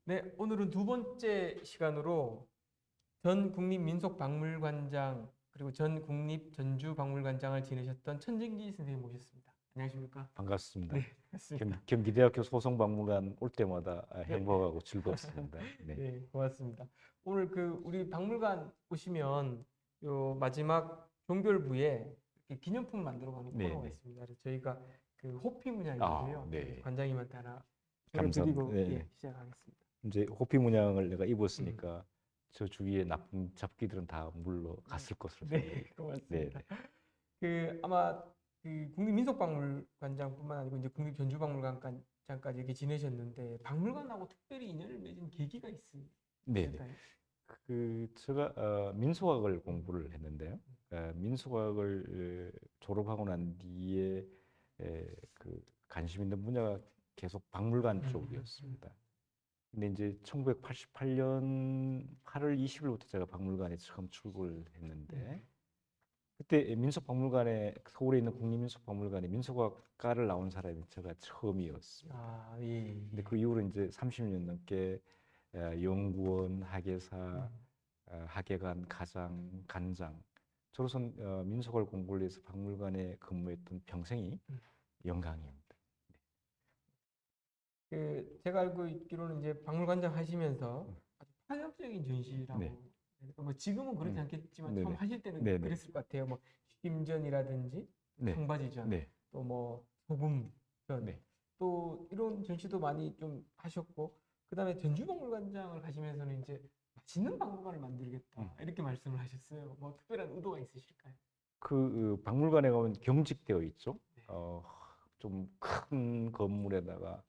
네, 오늘은 두 번째 시간으로 전 국립민속박물관장 그리고 전 국립전주박물관장을 지내셨던 천정기 선생님 모셨습니다. 안녕하십니까? 네, 반갑습니다. 반갑습니다. 경기대학교 소송박물관 올 때마다 네, 행복하고 즐겁습니다. 네. 네, 고맙습니다. 오늘 우리 박물관 오시면 요 마지막 종결부에 이렇게 기념품 만들어 가는 네, 코너가 네. 있습니다. 그래서 저희가 호피 아, 문양인데요. 네, 네. 관장님한테 하나 감사합니다. 드리고 네. 시작하겠습니다. 이제 호피 문양을 내가 음, 입었으니까 저 주위에 나쁜 잡기들은 다 물러갔을 것으로 네, 생각이. 네, 고맙습니다. 네. 아마 국립민속박물관장뿐만 아니고 이제 국립전주박물관장까지 이렇게 지내셨는데 박물관하고 특별히 인연을 맺은 계기가 네, 네. 있을까요? 제가 민속학을 공부를 했는데요. 민속학을 졸업하고 난 뒤에 관심 있는 분야가 계속 박물관 음. 쪽이었습니다. 근데 이제 1988년 8월 20일부터 제가 박물관에 처음 출근을 했는데 그때 민속박물관에 서울에 있는 국립민속박물관에 민속학과를 나온 사람이 제가 처음이었습니다. 아, 예, 근데 예. 그 이후로 이제 30년 넘게 연구원, 학예사, 음. 학예관, 가장, 간장 저로선 민속을 공부를 해서 박물관에 근무했던 평생이 음. 영광입니다. 제가 알고 있기로는 이제 박물관장 하시면서 음, 아주 파격적인 네, 전시라고, 뭐 지금은 그렇지 않겠지만 처음 네네, 하실 때는 네네, 그랬을 것 같아요. 뭐 식임전이라든지 네, 청바지전, 네, 또 뭐 소금전, 네. 또 이런 전시도 많이 좀 하셨고, 그다음에 전주박물관장을 하시면서는 이제 맛있는 박물관을 음. 만들겠다 이렇게 말씀을 하셨어요. 뭐 특별한 의도가 있으실까요? 박물관에 가면 경직되어 있죠. 네. 좀 큰 건물에다가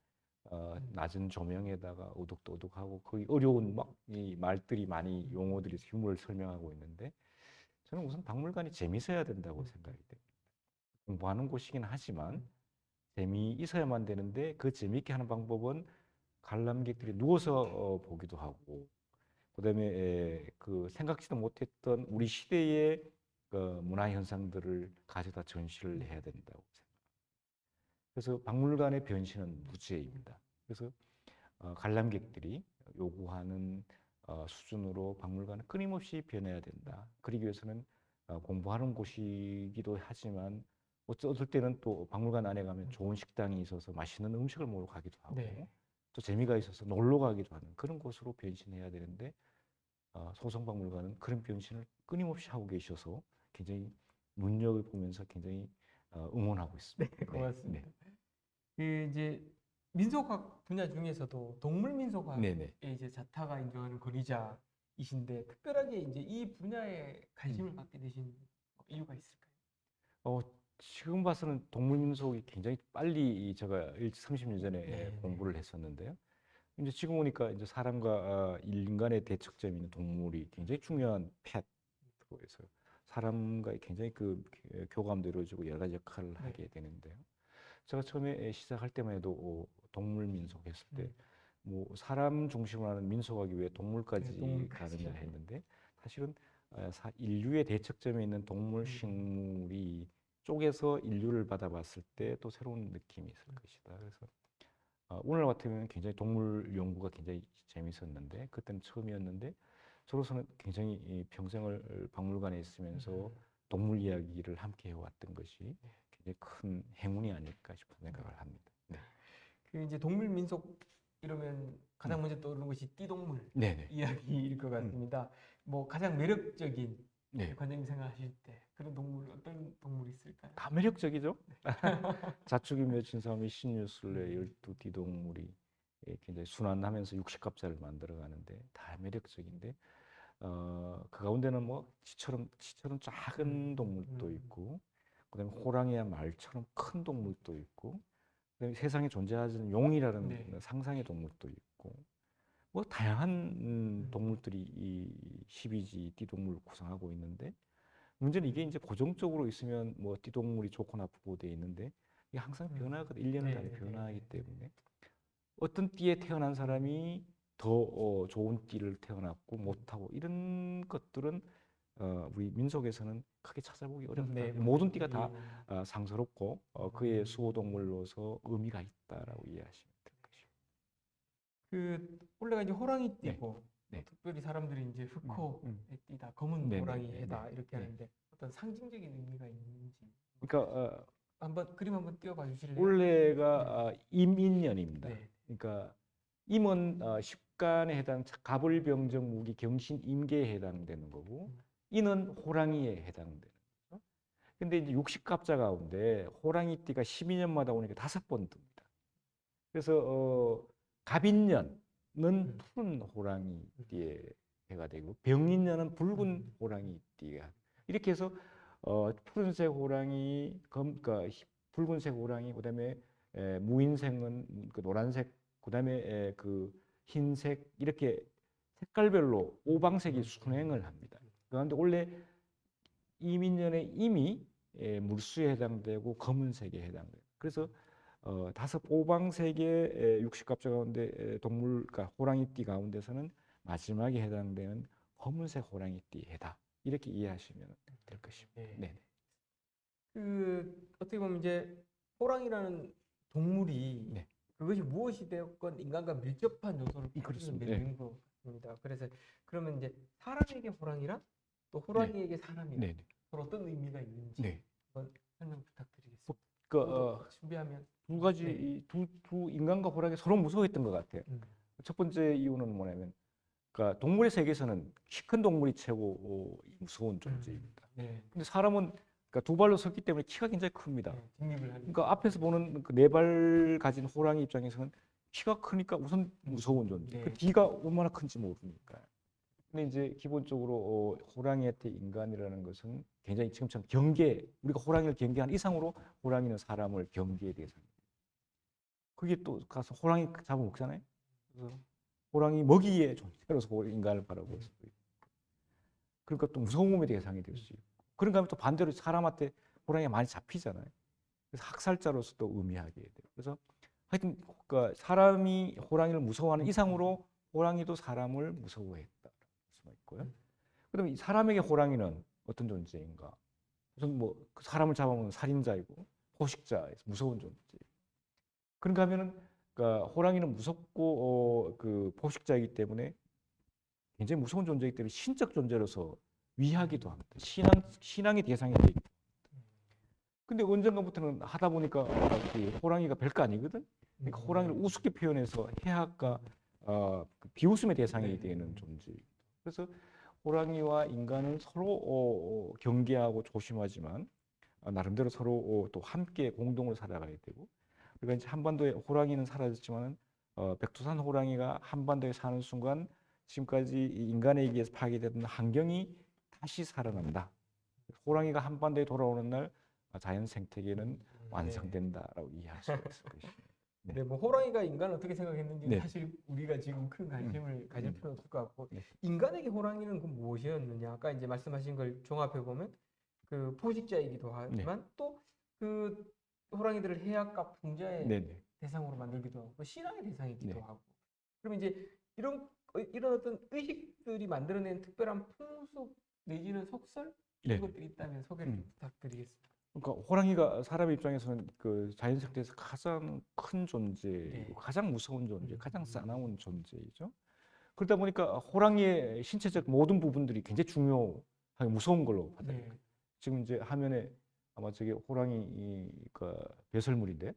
음. 낮은 조명에다가 오독도독하고 거의 어려운 막 이 말들이 많이 음. 용어들이 유물을 설명하고 있는데 저는 우선 박물관이 재미있어야 된다고 음. 생각이 돼요. 공부하는 곳이긴 하지만 음. 재미있어야만 되는데 그 재미있게 하는 방법은 관람객들이 누워서 보기도 하고 그다음에 그 생각지도 못했던 우리 시대의 그 문화 현상들을 가져다 전시를 음. 해야 된다고 생각합니다. 그래서 박물관의 변신은 무죄입니다. 그래서 관람객들이 요구하는 수준으로 박물관은 끊임없이 변해야 된다. 그러기 위해서는 공부하는 곳이기도 하지만 어떨 때는 또 박물관 안에 가면 좋은 식당이 있어서 맛있는 음식을 먹으러 가기도 네. 하고 또 재미가 있어서 놀러 가기도 하는 그런 곳으로 변신해야 되는데 소성박물관은 그런 변신을 끊임없이 하고 계셔서 굉장히 눈여겨보면서 굉장히 응원하고 네, 있습니다. 네, 네, 고맙습니다. 이제 민속학 분야 중에서도 동물 민속학에 네, 네. 이제 자타가 인정하는 권위자이신데 특별하게 이제 이 분야에 음. 관심을 갖게 되신 이유가 있을까요? 어, 지금 봐서는 동물민속이 굉장히 빨리 제가 일찍 30년 전에 네, 네. 공부를 했었는데요. 이제 지금 보니까 이제 사람과 인간의 대척점이 있는 동물이 굉장히 중요한 펫으로 해서 사람과 굉장히 교감도 이루어지고 여러 가지 역할을 네. 하게 되는데요. 제가 처음에 시작할 때만 해도 동물민속 했을 때 음. 뭐 사람 중심으로 하는 민속학이 왜 네, 동물까지 가느냐 동물까지. 했는데 사실은 인류의 대척점에 있는 동물, 음. 식물이 쪼개서 인류를 받아봤을 때 또 새로운 느낌이 있을 것이다. 그래서 오늘 같으면 굉장히 동물 연구가 굉장히 재밌었는데 그때는 처음이었는데 저로서는 굉장히 이 평생을 박물관에 있으면서 음. 동물 이야기를 함께 해왔던 것이 굉장히 큰 행운이 아닐까 싶은 생각을 합니다. 네. 이제 동물 민속 이러면 가장 음. 먼저 떠오르는 것이 띠동물 네네. 이야기일 것 음. 같습니다. 뭐 가장 매력적인 네. 관장님 생각하실 때 그런 동물 어떤 동물이 있을까요? 다 매력적이죠. 자축이 맺힌 섬이 신유술래 음. 12띠동물이 굉장히 순환하면서 60갑자를 만들어가는데 다 매력적인데 그 가운데는 뭐 지처럼 작은 음. 동물도 음. 있고 그다음에 호랑이야 말처럼 큰 동물도 있고 그다음에 세상에 존재하지 않는 용이라는 네. 상상의 동물도 있고 뭐 다양한 음. 동물들이 이 12지 띠동물을 구성하고 있는데 문제는 이게 이제 고정적으로 있으면 뭐 띠동물이 좋고 나쁘고 돼 있는데 이게 항상 변하거든. 1년을 네, 단위 네, 네, 변화하기 네. 때문에 어떤 띠에 태어난 음. 사람이 더 좋은 띠를 태어났고 못하고 이런 것들은 우리 민속에서는 크게 찾아보기 어렵다. 네, 모든 맞습니다. 띠가 다 예. 상스럽고 그의 수호동물로서 의미가 있다라고 이해하시면 될 것이죠. 원래가 이제 호랑이 네. 띠고 네. 특별히 사람들이 이제 흑호의 띠다, 검은 네, 네, 호랑이 네, 해다 네. 이렇게 네. 하는데 어떤 상징적인 의미가 있는지 그러니까 한번 그림 한번 띄워봐 주실래요? 올해가 임인년입니다. 네. 그러니까 임은 식간에 해당 갑을병정 무기 경신 임계에 해당되는 거고 인은 호랑이에 해당되는 거죠. 근데 이제 육식갑자 가운데 호랑이띠가 12년마다 오니까 5번 뜹니다. 그래서 갑인년은 푸른 호랑이띠에 해가 되고 병인년은 붉은 호랑이띠가 이렇게 해서 푸른색 호랑이, 그러니까 붉은색 호랑이, 그다음에 무인색은 그 노란색, 그다음에 그 흰색 이렇게 색깔별로 오방색이 순행을 합니다. 그런데 원래 이민년의 임이 물수에 해당되고 검은색에 해당돼요. 그래서 5 오방색의 육식갑자 가운데 동물, 그러니까 호랑이띠 가운데서는 마지막에 해당되는 검은색 호랑이띠 해다. 이렇게 이해하시면 될 것입니다. 네. 네. 어떻게 보면 이제 호랑이라는 동물이 네. 그것이 무엇이 되었건 인간과 밀접한 요소를 그렇습니다. 맺는 것 같습니다. 그래서 그러면 이제 사람에게 호랑이랑 또 호랑이에게 사람이랑 네. 네. 서로 어떤 의미가 있는지 네. 한번 설명 부탁드리겠습니다. 그 준비하면 두 가지 네. 두 인간과 호랑이 서로 무서워했던 것 같아요. 첫 번째 이유는 뭐냐면, 그러니까 동물의 세계에서는 키 큰 동물이 최고 무서운 존재입니다. 네. 근데 사람은 그러니까 2발로 섰기 때문에 키가 굉장히 큽니다. 네. 직립을 하는. 그러니까 앞에서 보는 그 4발 가진 호랑이 입장에서는 키가 크니까 우선 무서운 존재. 네. 그 뒤가 얼마나 큰지 모르니까. 근데 이제 기본적으로 호랑이한테 인간이라는 것은 굉장히 지금처럼 경계, 우리가 호랑이를 경계한 이상으로 호랑이는 사람을 경계의 대상입니다. 그게 또 가서 호랑이 잡아먹잖아요. 그래서 호랑이 먹이의 존재로서 인간을 바라보고 있어요. 그러니까 또 무서움의 대상이 될 수 있고. 그런가 하면 또 반대로 사람한테 호랑이가 많이 잡히잖아요. 그래서 학살자로서 또 의미하게 돼요. 그래서 하여튼 그러니까 사람이 호랑이를 무서워하는 이상으로 호랑이도 사람을 무서워했다. 수가 있고요. 그다음에 사람에게 호랑이는 어떤 존재인가? 우선 뭐 사람을 잡아먹는 살인자이고 포식자에서 무서운 존재. 그런가 하면은 그러니까 호랑이는 무섭고 그 포식자이기 때문에 굉장히 무서운 존재이기 때문에 신적 존재로서 위하기도 합니다. 신앙의 대상이 되기 때문에. 근데 언젠가부터는 하다 보니까 그 호랑이가 별거 아니거든. 그러니까 호랑이를 우습게 표현해서 해악과 그 비웃음의 대상이 되는 존재. 그래서 호랑이와 인간은 서로 경계하고 조심하지만 나름대로 서로 또 함께 공동으로 살아가야 되고. 그러니까 이제 한반도에 호랑이는 사라졌지만 백두산 호랑이가 한반도에 사는 순간 지금까지 인간에 의해서 파괴되던 환경이 다시 살아난다. 호랑이가 한반도에 돌아오는 날 자연 생태계는 완성된다라고 이해할 수 있을 것입니다. 네. 네, 뭐 호랑이가 인간을 어떻게 생각했는지는 네. 사실 우리가 지금 큰 관심을 가질 필요는 없을 것 같고 네. 인간에게 호랑이는 그 무엇이었느냐? 아까 이제 말씀하신 걸 종합해 보면 그 포식자이기도 하지만 또 그 호랑이들을 해악과 풍자의 네네. 대상으로 만들기도 하고 신앙의 대상이기도 네. 하고 그러면 이제 이런 어떤 의식들이 만들어낸 특별한 풍습 내지는 속설 이런 네. 것들이 있다면 소개를 좀 부탁드리겠습니다. 그러니까 호랑이가 사람 입장에서는 그 자연 생태에서 가장 큰 존재이고 네. 가장 무서운 존재, 가장 싸나운 존재이죠. 그러다 보니까 호랑이의 신체적 모든 부분들이 굉장히 중요하게 무서운 걸로 받아들여요. 지금 이제 화면에 아마 저게 호랑이 그 배설물인데,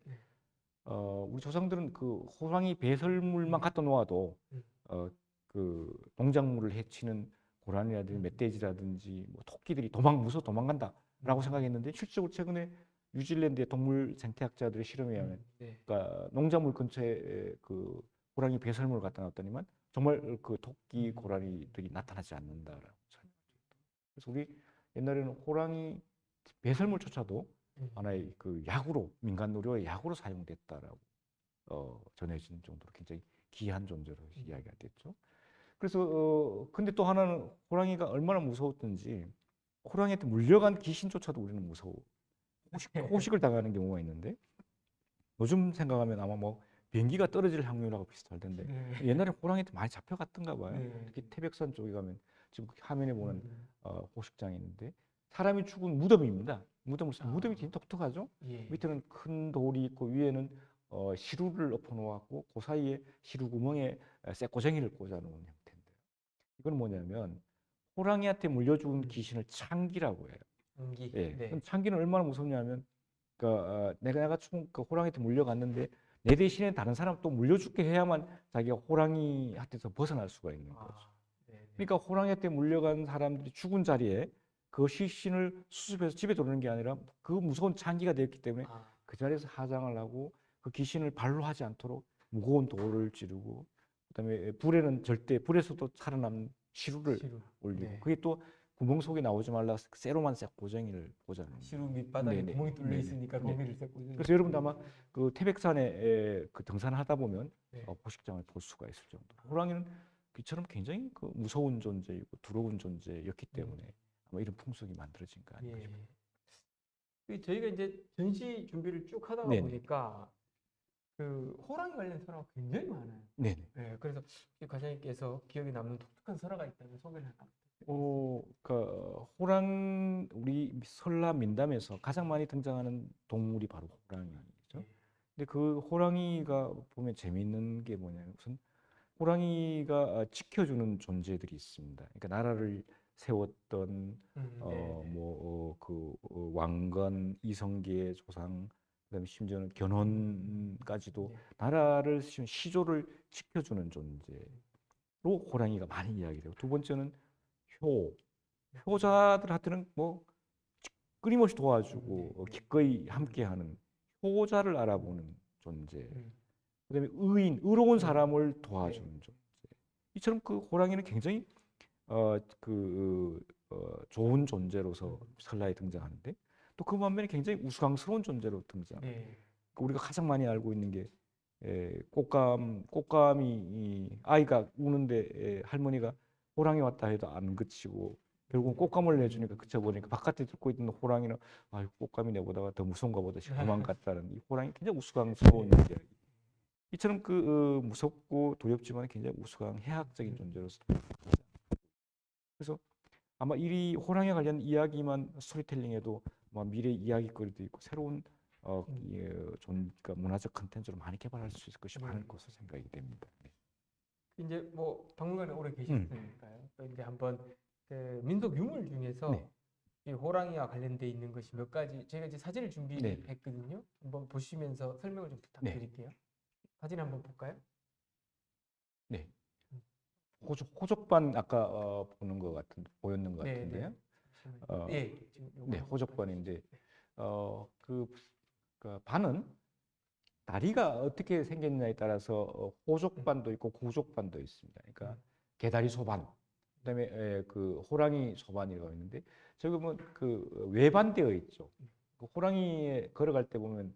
우리 조상들은 그 호랑이 배설물만 갖다 놓아도 그 농작물을 해치는 고라니라든지 멧돼지라든지 뭐 토끼들이 무서워 도망간다라고 생각했는데 실제로 최근에 뉴질랜드의 동물 생태학자들의 실험에 의하면 그러니까 농작물 근처에 그 호랑이 배설물을 갖다 놨더니만 정말 그 토끼 고라니들이 나타나지 않는다라고 설명합니다. 그래서 우리 옛날에는 호랑이 배설물조차도 하나의 그 약으로 민간 의료의 약으로 사용됐다라고 전해진 정도로 굉장히 귀한 존재로 이야기가 됐죠. 그래서 근데 또 하나는 호랑이가 얼마나 무서웠던지 호랑이한테 물려간 귀신조차도 우리는 무서워. 호식을 당하는 경우가 있는데 요즘 생각하면 아마 뭐 비행기가 떨어질 확률하고 비슷할 텐데 옛날에 호랑이한테 많이 잡혀갔던가 봐요. 특히 태백산 쪽에 가면 지금 화면에 보는 호식장이 있는데 사람이 죽은 무덤입니다. 무덤이 굉장히 독특하죠. 밑에는 큰 돌이 있고 위에는 시루를 엎어 놓았고 그 사이에 시루 구멍에 쇠꼬쟁이를 꽂아 놓은 형태인데요. 이건 뭐냐면 호랑이한테 물려준 귀신을 창기라고 해요. 연기. 예. 네. 그럼 창기는 얼마나 무섭냐면 그러니까 내가 그 호랑이한테 물려갔는데 내 대신에 다른 사람 또 물려줄게 해야만 자기가 호랑이한테서 벗어날 수가 있는 거죠. 아, 네, 네. 그러니까 호랑이한테 물려간 사람들이 죽은 자리에 그 시신을 수습해서 집에 돌리는 게 아니라 그 무서운 창기가 되었기 때문에 아, 그 자리에서 하장을 하고 그 귀신을 발로 하지 않도록 무거운 돌을 찌르고 그다음에 불에서도 살아남는 시루를 시루. 올리고 네. 그게 또 구멍 속에 나오지 말라 쇠로만 쇠고쟁이를 꽂아놓은 시루 밑바닥에 네네. 구멍이 뚫려 네네. 있으니까 네. 거기를 쇠고. 그래서 여러분도 아마 그 태백산에 그 등산하다 보면 네. 포식장을 볼 수가 있을 정도로 호랑이는 귀처럼 굉장히 그 무서운 존재이고 두려운 존재였기 때문에 아마 이런 풍속이 만들어진 거 아닌가 예. 싶어요. 저희가 이제 전시 준비를 쭉 하다가 네네. 보니까 그 호랑이 관련 설화가 굉장히 많아요. 네네. 네, 그래서 혹시 과장님께서 기억에 남는 독특한 설화가 있다면 소개를 하나 부탁드립니다. 우리 설날 민담에서 가장 많이 등장하는 동물이 바로 호랑이죠. 예. 근데 그 호랑이가 보면 재미있는 게 뭐냐면 우선 호랑이가 지켜주는 존재들이 있습니다. 그러니까 나라를 세웠던 네, 네. 왕건 이성계의 조상, 그다음에 심지어는 견훤까지도 네. 나라를 시조를 지켜주는 존재로 호랑이가 많이 이야기돼요. 두 번째는 효자들한테는 뭐 끊임없이 도와주고 기꺼이 함께하는 효자를 알아보는 존재. 그다음에 의로운 사람을 도와주는 존재. 이처럼 그 호랑이는 굉장히 좋은 존재로서 설날에 등장하는데 또 그 반면에 굉장히 우스꽝스러운 존재로 등장해요. 네. 우리가 가장 많이 알고 있는 게 꽃감이 아이가 우는데 할머니가 호랑이 왔다 해도 안 그치고 결국 꽃감을 내주니까 그쳐버리니까 바깥에 듣고 있는 호랑이는 아유 꽃감이 내보다가 더 무서운가 보다 싶어 도망갔다는 이 호랑이 굉장히 우스꽝스러운 이야기. 이처럼 무섭고 두렵지만 굉장히 우스꽝 해학적인 존재로서 그래서 아마 이 호랑이에 관련 이야기만 스토리텔링에도 아마 미래 이야기거리도 있고 새로운 그러니까 문화적 컨텐츠로 많이 개발할 수 있을 것이 많을 것으로 생각이 됩니다. 이제 뭐 박물관에 오래 계셨으니까요. 또 이제 한번 그 민속 유물 중에서 네. 이 호랑이와 관련돼 있는 것이 몇 가지 저희가 이제 사진을 네. 준비했거든요. 한번 보시면서 설명을 좀 부탁드릴게요. 사진 한번 볼까요? 네. 호족반 아까 보였는 것 네, 같은데요. 네. 잠시만요. 어, 예, 지금 요거 네, 한번 호족반인데 보여주세요. 그 반은 다리가 어떻게 생겼냐에 따라서 호족반도 있고 구족반도 있습니다. 그러니까 개다리 소반, 그다음에 그 호랑이 소반이라고 있는데 저기 보면 그 외반되어 있죠. 그 호랑이에 걸어갈 때 보면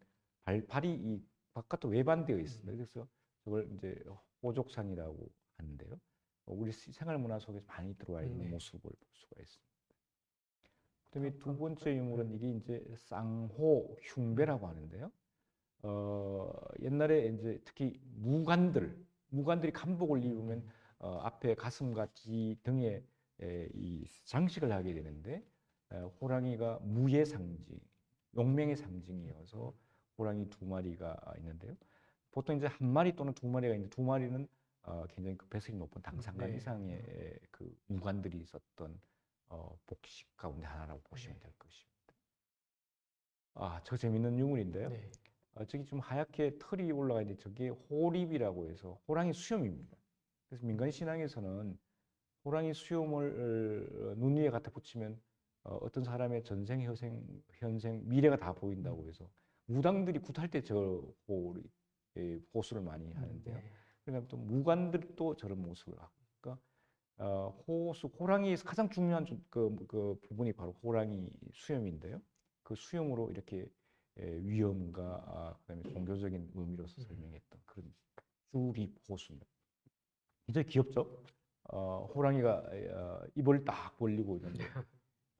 발이 이 바깥으로 외반되어 있습니다. 그래서 저걸 이제 호족산이라고 하는데요. 우리 생활 문화 속에서 많이 들어와 있는 모습을 볼 수가 있습니다. 그다음에 두 번째 유물은 이게 이제 쌍호 흉배라고 하는데요. 옛날에 이제 특히 무관들이 간복을 입으면 앞에 가슴과 뒤 등에 이 장식을 하게 되는데 호랑이가 무의 상징, 용맹의 상징이어서 호랑이 두 마리가 있는데요. 보통 이제 한 마리 또는 두 마리가 있는데 두 마리는 굉장히 그 배슬이 높은 당상간 이상의 그 무관들이 있었던 복식 가운데 하나라고 보시면 될 것입니다. 저 재밌는 유물인데요. 네. 저기 좀 하얗게 털이 올라가 있는데 저게 호립이라고 해서 호랑이 수염입니다. 그래서 민간 신앙에서는 호랑이 수염을 눈 위에 갖다 붙이면 어떤 사람의 전생, 현생, 미래가 다 보인다고 해서 무당들이 굿할 때 저 호수를 많이 하는데요. 그러니까 또 무관들도 저런 모습을 하고, 그러니까 호랑이에서 가장 중요한 그 부분이 바로 호랑이 수염인데요. 그 수염으로 이렇게 위엄과 그다음에 종교적인 의미로서 설명했던 그런 주립 호수입니다. 굉장히 귀엽죠? 호랑이가 입을 딱 벌리고 있는데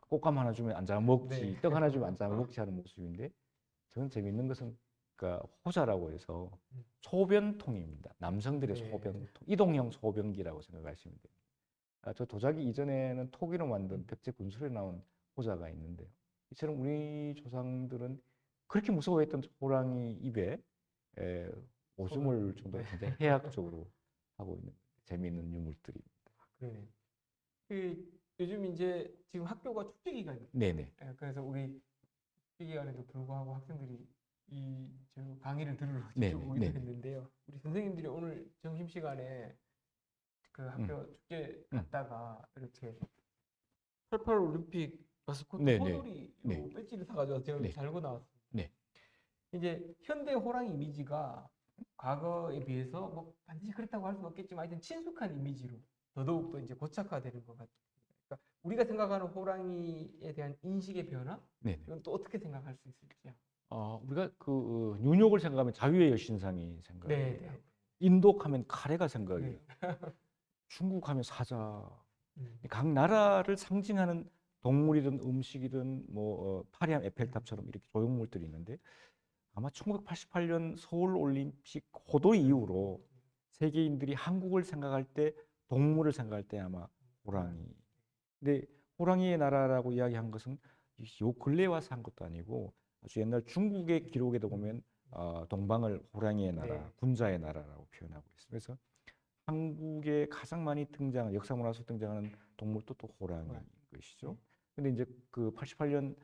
꽃감 하나 주면 안 잡아먹지, 떡 하나 주면 안 잡아먹지 하는 모습인데 저는 재밌는 것은 그러니까 호자라고 해서 소변통입니다. 남성들의 소변통, 이동형 소변기라고 생각하시면 됩니다. 저 도자기 이전에는 토기로 만든 백제 군술에 나온 호자가 있는데요. 이처럼 우리 조상들은 그렇게 무서워했던 호랑이 입에 오줌을 정도 굉장히 해학적으로 하고 있는 재미있는 유물들입니다. 그러네. 요즘 이제 지금 학교가 축제 기간이에요. 네네. 그래서 우리 축제 기간에도 불구하고 학생들이 저 강의를 들으러 네네, 직접 오기도 네네. 했는데요. 우리 선생님들이 오늘 점심 시간에 그 학교 축제 갔다가 이렇게 88 올림픽 마스코트 네네. 호돌이로 네. 배지를 사가지고 제가 네. 달고 나왔습니다. 네. 이제 현대 호랑이 이미지가 과거에 비해서 뭐 반드시 그렇다고 할 수는 없겠지만 하여튼 친숙한 이미지로 더더욱 이제 고착화되는 것 같아요. 그러니까 우리가 생각하는 호랑이에 대한 인식의 변화? 네네. 이건 또 어떻게 생각할 수 있을지요? 우리가 그 뉴욕을 생각하면 자유의 여신상이 생각이 네, 나요. 네. 인도 하면 카레가 생각이 네. 나요. 중국 하면 사자. 음. 각 나라를 상징하는 동물이든 음식이든 뭐 파리한 에펠탑처럼 이렇게 조형물들이 있는데 아마 1988년 서울 올림픽 호도 이후로 세계인들이 한국을 생각할 때 동물을 생각할 때 아마 호랑이. 근데 호랑이의 나라라고 이야기한 것은 요 근래 와서 한 것도 아니고 아주 옛날 중국의 기록에도 보면 동방을 호랑이의 나라, 네. 군자의 나라라고 표현하고 있습니다. 그래서 한국에 가장 많이 등장하는 역사문화 속 등장하는 동물도 또 호랑이인 것이죠. 근데 이제 그 88년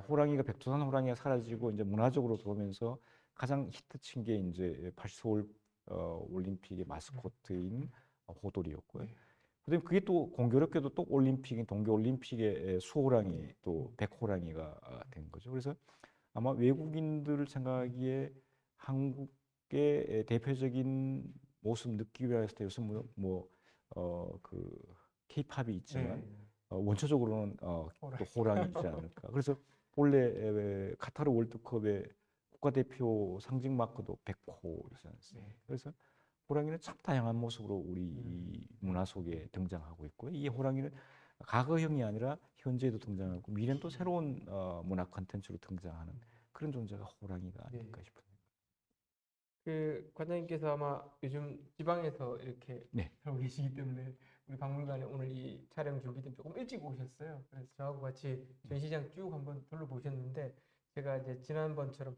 호랑이가 백두산 호랑이가 사라지고 이제 문화적으로 들어오면서 가장 히트친 게 이제 80서울 올림픽의 마스코트인 호돌이였고요. 그다음에 그게 또 공교롭게도 또 올림픽인 동계 올림픽의 수호랑이 또 백호랑이가 된 거죠. 그래서 아마 외국인들을 생각하기에 한국의 대표적인 모습 느끼기 위해서 요새 그 K-팝이 있지만 원초적으로는 또 호랑이지 않을까. 그래서 본래 카타르 월드컵의 국가대표 상징 마크도 백호이지 않습니까? 그래서 호랑이는 참 다양한 모습으로 우리 이 문화 속에 등장하고 있고요. 이 호랑이는 과거형이 아니라 현재에도 등장하고 미래는 또 새로운 문화 콘텐츠로 등장하는 그런 존재가 호랑이가 아닐까 싶습니다. 그 관장님께서 아마 요즘 지방에서 이렇게 네. 살고 계시기 때문에 우리 박물관에 오늘 이 촬영 준비 때문에 조금 일찍 오셨어요. 그래서 저하고 같이 전시장 쭉 한번 둘러보셨는데 제가 이제 지난번처럼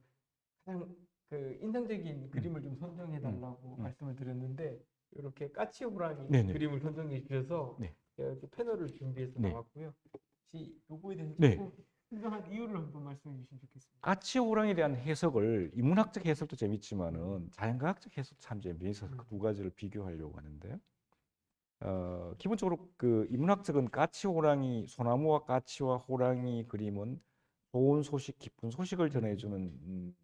가장 그 인상적인 그림을 좀 선정해 달라고 말씀을 드렸는데 이렇게 까치 호랑이 네네. 그림을 선정해 주셔서 네. 제가 이렇게 패널을 준비해서 네. 나왔고요. 혹시 요거에 대해서 네. 조금 설명한 이유를 한번 말씀해 주시면 좋겠습니다. 까치 호랑이에 대한 해석을 인문학적 해석도 재밌지만은 자연과학적 해석도 참 재미있어서 그 두 가지를 비교하려고 하는데요. 기본적으로 그 인문학적은 까치 호랑이 소나무와 까치와 호랑이 그림은 좋은 소식, 기쁜 소식을 전해주는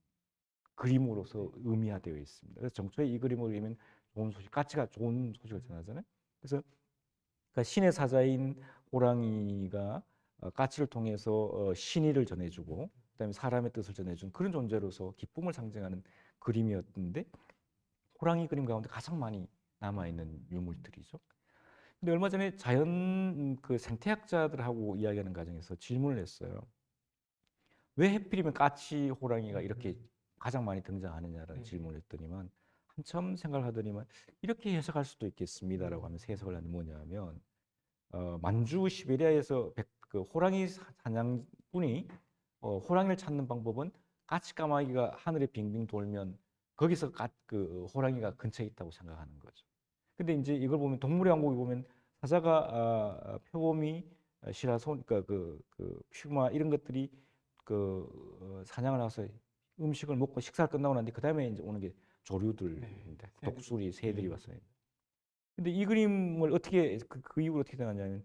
그림으로서 의미화되어 있습니다. 그래서 정초에 이 그림을 그리면 좋은 소식, 까치가 좋은 소식을 전하잖아요. 그래서 그러니까 신의 사자인 호랑이가 까치를 통해서 신의를 전해주고 그다음에 사람의 뜻을 전해준 그런 존재로서 기쁨을 상징하는 그림이었는데 호랑이 그림 가운데 가장 많이 남아있는 유물들이죠. 근데 얼마 전에 자연 그 생태학자들하고 이야기하는 과정에서 질문을 했어요. 왜 하필이면 까치 호랑이가 이렇게 가장 많이 등장하느냐라는 질문을 했더니만 한참 생각을 하더니만 이렇게 해석할 수도 있겠습니다라고 하면서 해석을 하는 뭐냐면 만주 시베리아에서 그 호랑이 사냥꾼이 호랑이를 찾는 방법은 까치까마귀가 하늘에 빙빙 돌면 거기서 그 호랑이가 근처에 있다고 생각하는 거죠. 근데 이제 이걸 보면 동물의 왕국에 보면 사자가 표범이 시라소 그러니까 그 퓨마 이런 것들이 사냥을 나서 음식을 먹고 식사를 끝나고 난뒤 그다음에 이제 오는 게 조류들입니다. 독수리, 새들이 왔어요. 근데 이 그림을 어떻게 그 이후로 어떻게 되느냐면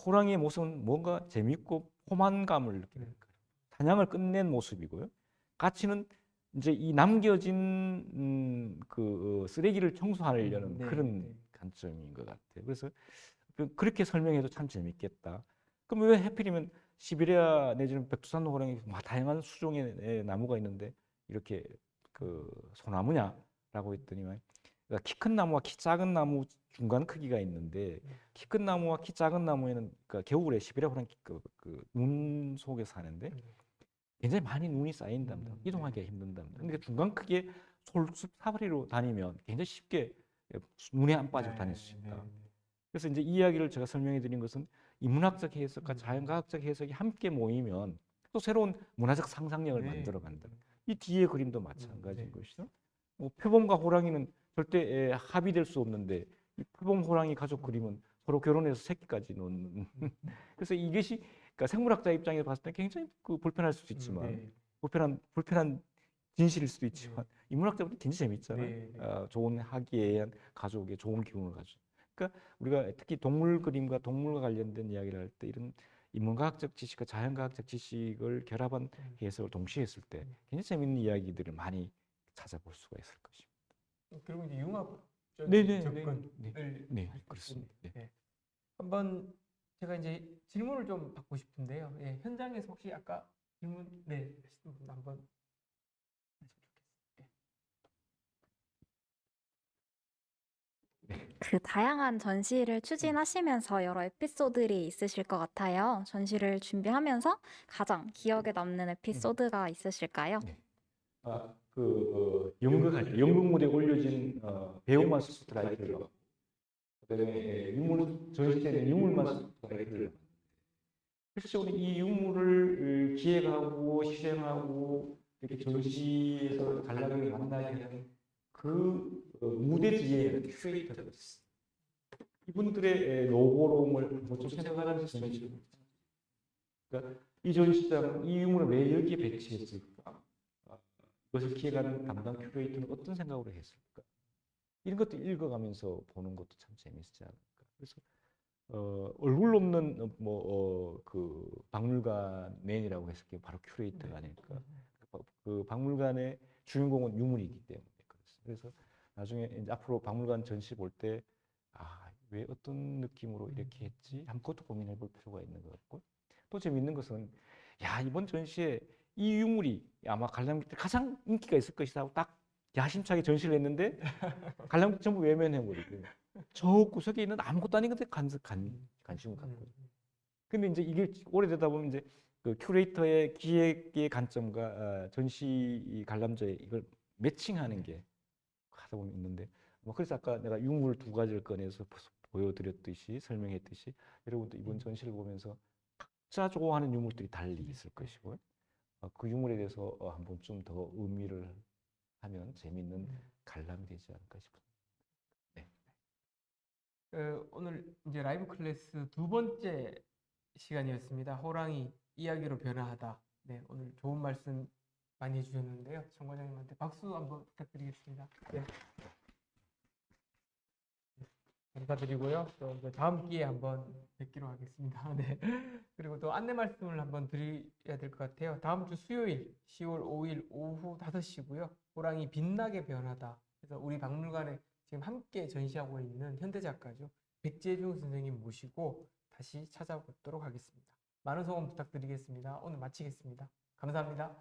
호랑이의 모습은 뭔가 재밌고 포만감을 느끼는 거예요. 사냥을 끝낸 모습이고요. 까치는 이제 이 남겨진 쓰레기를 청소하려는 그런 관점인 것 같아요. 그래서 그렇게 설명해도 참 재밌겠다. 그럼 왜 하필이면 시베리아 내지는 백두산 호랑이 다양한 수종의 나무가 있는데 이렇게 그 소나무냐라고 했더니만 그러니까 키 큰 나무와 키 작은 나무 중간 크기가 있는데 키 큰 나무와 키 작은 나무에는 그러니까 겨울에 시베리아 호랑이 눈 속에 사는데 굉장히 많이 눈이 쌓인답니다. 이동하기가 힘든답니다. 그러니까 중간 크기의 솔숲 사거리로 다니면 굉장히 쉽게 눈에 안 빠지고 다닐 수 있다. 그래서 이제 이 이야기를 제가 설명해 드린 것은 인문학적 해석과 자연과학적 해석이 함께 모이면 또 새로운 문화적 상상력을 만들어 간다. 이 뒤에 그림도 마찬가지인 것이죠. 표범과 호랑이는 절대 합의될 수 없는데 이 표범 호랑이 가족 그림은 서로 결혼해서 새끼까지 놓는 그래서 이것이 그러니까 생물학자 입장에서 봤을 때 굉장히 그 불편할 수도 있지만 네. 불편한 진실일 수도 있지만 인문학자분들 굉장히 재밌잖아요. 네, 네. 좋은 하기에 의한 가족의 좋은 기운을 가지고. 그러니까 우리가 특히 동물 그림과 동물과 관련된 이야기를 할 때 이런 인문과학적 지식과 자연과학적 지식을 결합한 해석을 동시에 했을 때 굉장히 재밌는 이야기들을 많이 찾아볼 수가 있을 것입니다. 그리고 이제 융합적인 네네, 접근을 네, 할 수 그렇습니다. 있습니다. 네. 한번 제가 이제 질문을 좀 받고 싶은데요. 예, 현장에서 혹시 아까 질문 하시는 분 한번 하시면 그 다양한 전시를 추진하시면서 여러 에피소드들이 있으실 것 같아요. 전시를 준비하면서 가장 기억에 남는 에피소드가 있으실까요? 네. 연극할 때 연극 무대에 올려진 배우만 스포트라이트를 받고 그다음에 유물 전시되는 유물만 스포트라이트를 받고 실제로 이 유물을 기획하고 실행하고 이렇게 전시에서 관람객을 만나게 하는 그 무대 뒤에는 큐레이터가 있어요. 이분들의 노고로움을 뭐좀 생각하면서 전시를 그러니까 이 전시장 이 유물을 왜 여기에 배치했을까? 그것을 기획하는 담당 큐레이터는 어떤 생각으로 했을까? 이런 것도 읽어가면서 보는 것도 참 재밌지 않을까. 그래서 얼굴 없는 그 박물관맨이라고 했을 게 바로 큐레이터가 아닐까. 그 박물관의 주인공은 유물이기 때문에 그렇습니다. 그래서 나중에 이제 앞으로 박물관 전시 볼 때 왜 어떤 느낌으로 이렇게 했지? 한 것도 고민해 볼 필요가 있는 것 같고 또 재밌는 것은 이번 전시에 이 유물이 아마 관람객들 가장 인기가 있을 것이다 하고 딱 야심차게 전시를 했는데 관람객 전부 외면해버리고 저 구석에 있는 아무것도 아닌 건데 관심을 갖고 근데 이제 이게 오래되다 보면 이제 그 큐레이터의 기획의 관점과 전시 관람자의 이걸 매칭하는 게 하다 보면 있는데 그래서 아까 내가 유물 두 가지를 꺼내서 보여드렸듯이 설명했듯이 여러분도 이번 전시를 보면서 각자 좋아하는 유물들이 달리 있을 것이고요. 그 유물에 대해서 한 번쯤 더 의미를 하면 재밌는 관람이 되지 않을까 싶습니다. 네. 오늘 이제 라이브 클래스 두 번째 시간이었습니다. 호랑이 이야기로 변화하다. 네, 오늘 좋은 말씀 많이 해주셨는데요. 정 과장님한테 박수 한번 부탁드리겠습니다. 네. 감사드리고요. 또 이제 다음 기회에 한번 뵙기로 하겠습니다. 네. 그리고 또 안내 말씀을 한번 드려야 될 것 같아요. 다음 주 수요일 10월 5일 오후 5시고요. 호랑이 빛나게 변하다. 그래서 우리 박물관에 지금 함께 전시하고 있는 현대 작가죠. 백재중 선생님 모시고 다시 찾아뵙도록 하겠습니다. 많은 소감 부탁드리겠습니다. 오늘 마치겠습니다. 감사합니다.